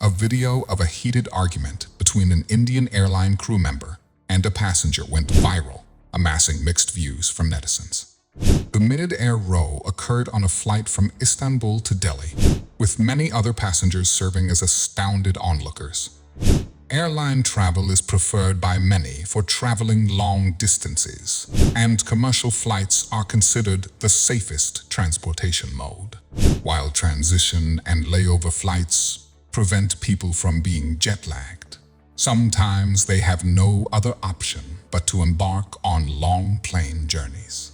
A video of a heated argument between an Indian airline crew member and a passenger went viral, amassing mixed views from netizens. The mid-air row occurred on a flight from Istanbul to Delhi, with many other passengers serving as astounded onlookers. Airline travel is preferred by many for traveling long distances, and commercial flights are considered the safest transportation mode, while transition and layover flights prevent people from being jet-lagged. Sometimes they have no other option but to embark on long plane journeys.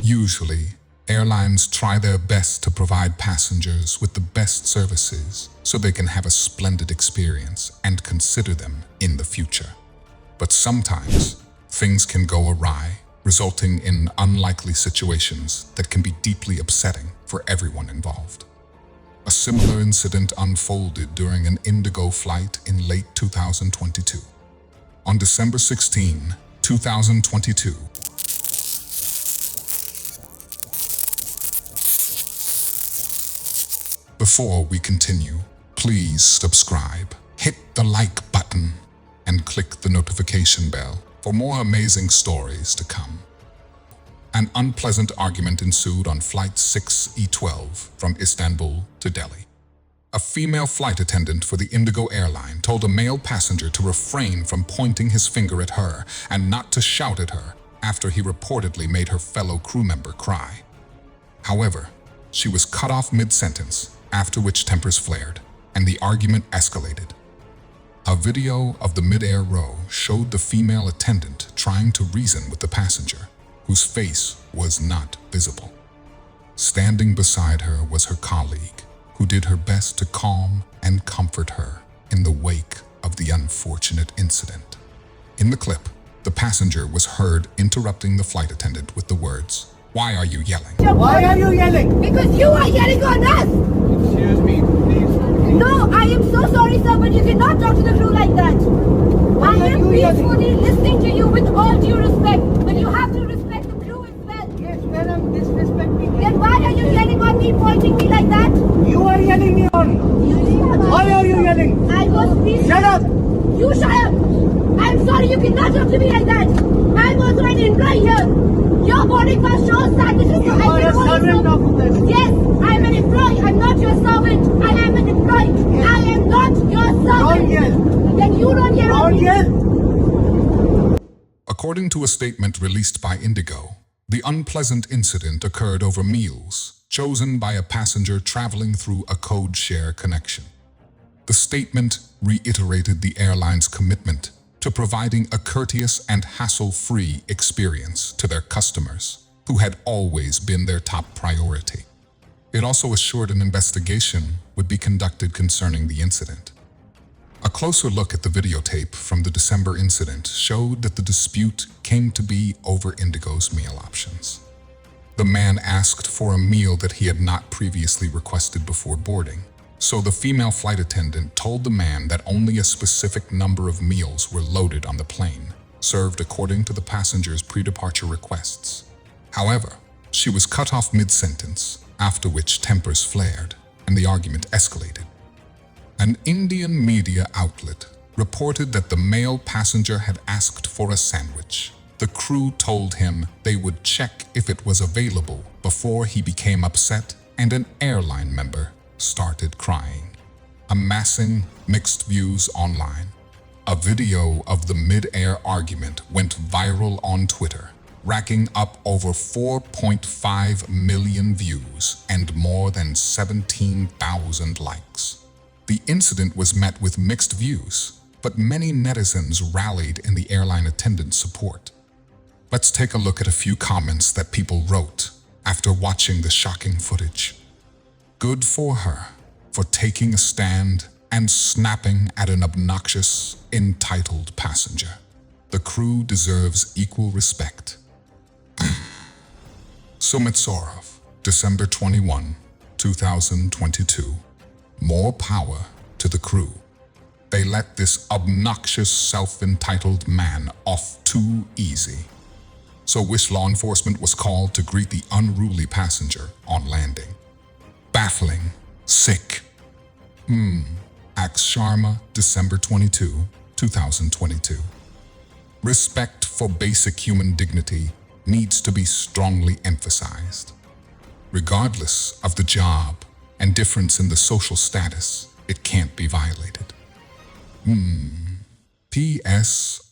Usually, airlines try their best to provide passengers with the best services so they can have a splendid experience and consider them in the future. But sometimes, things can go awry, resulting in unlikely situations that can be deeply upsetting for everyone involved. A similar incident unfolded during an Indigo flight in late 2022. On December 16, 2022, before we continue, please subscribe, hit the like button, and click the notification bell for more amazing stories to come. An unpleasant argument ensued on Flight 6E12 from Istanbul to Delhi. A female flight attendant for the Indigo airline told a male passenger to refrain from pointing his finger at her and not to shout at her after he reportedly made her fellow crew member cry. However, she was cut off mid-sentence, after which tempers flared, and the argument escalated. A video of the mid-air row showed the female attendant trying to reason with the passenger, whose face was not visible. Standing beside her was her colleague, who did her best to calm and comfort her in the wake of the unfortunate incident. In the clip, the passenger was heard interrupting the flight attendant with the words, "Why are you yelling?" Why are you yelling? Because you are yelling on us! Excuse me, please. No, I am so sorry, sir, but you cannot talk to the crew like that. I are am you yelling? peacefully listening to you with all due respect, but you have to respect the crew as well. Yes, madam, disrespect me. Then why are you yelling on me, pointing me like that? You are yelling me on. Why are you yelling? I was peaceful. Shut up. You shut up! I'm sorry, you cannot talk to me like that. I'm also an employee here. Your boarding pass shows that this is You are a servant of this. Yes, I'm an employee. I'm not your servant. I am an employee. Yes. I am not your servant. Don't yell. Then you don't yell on Don't me. yell. According to a statement released by Indigo, the unpleasant incident occurred over meals chosen by a passenger traveling through a code-share connection. The statement reiterated the airline's commitment to providing a courteous and hassle-free experience to their customers, who had always been their top priority. It also assured an investigation would be conducted concerning the incident. A closer look at the videotape from the December incident showed that the dispute came to be over Indigo's meal options. The man asked for a meal that he had not previously requested before boarding, so the female flight attendant told the man that only a specific number of meals were loaded on the plane, served according to the passenger's pre-departure requests. However, she was cut off mid-sentence, after which tempers flared and the argument escalated. An Indian media outlet reported that the male passenger had asked for a sandwich. The crew told him they would check if it was available before he became upset, and an airline member started crying, amassing mixed views online. A video of the mid-air argument went viral on Twitter, racking up over 4.5 million views and more than 17,000 likes. The incident was met with mixed views, but many netizens rallied in the airline attendant's support. Let's take a look at a few comments that people wrote after watching the shocking footage. Good for her for taking a stand and snapping at an obnoxious, entitled passenger. The crew deserves equal respect. Sumit Saurav, December 21, 2022. More power to the crew. They let this obnoxious, self-entitled man off too easy. So wish law enforcement was called to greet the unruly passenger on landing. Baffling. Sick. Ax Sharma, December 22, 2022. Respect for basic human dignity needs to be strongly emphasized. Regardless of the job and difference in the social status, it can't be violated. PSIAI,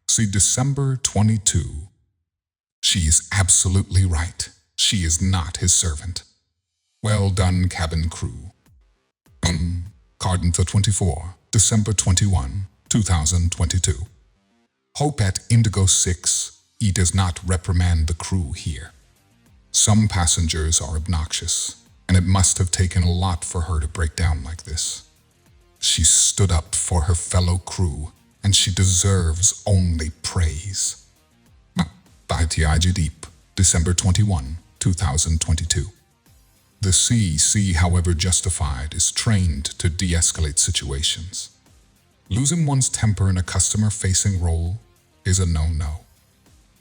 see December 22. She is absolutely right. She is not his servant. Well done, cabin crew. Cardinal 24, December 21, 2022. Hope at Indigo 6, he does not reprimand the crew here. Some passengers are obnoxious, and it must have taken a lot for her to break down like this. She stood up for her fellow crew, and she deserves only praise. By T.I.G. Deep, December 21, 2022. The CC, however justified, is trained to de-escalate situations. Losing one's temper in a customer-facing role is a no-no.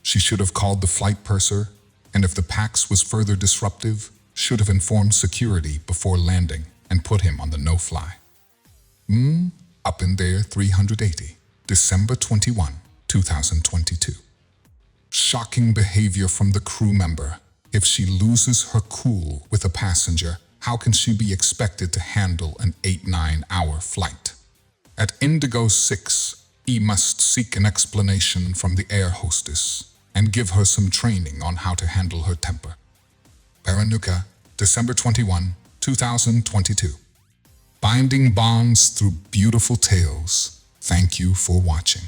She should have called the flight purser, and if the PAX was further disruptive, should have informed security before landing and put him on the no-fly. Up in there 380, December 21, 2022. Shocking behavior from the crew member. If she loses her cool with a passenger, how can she be expected to handle an 8-9 hour flight? At Indigo 6, he must seek an explanation from the air hostess and give her some training on how to handle her temper. Paranuka, December 21, 2022. Binding bonds through beautiful tales. Thank you for watching.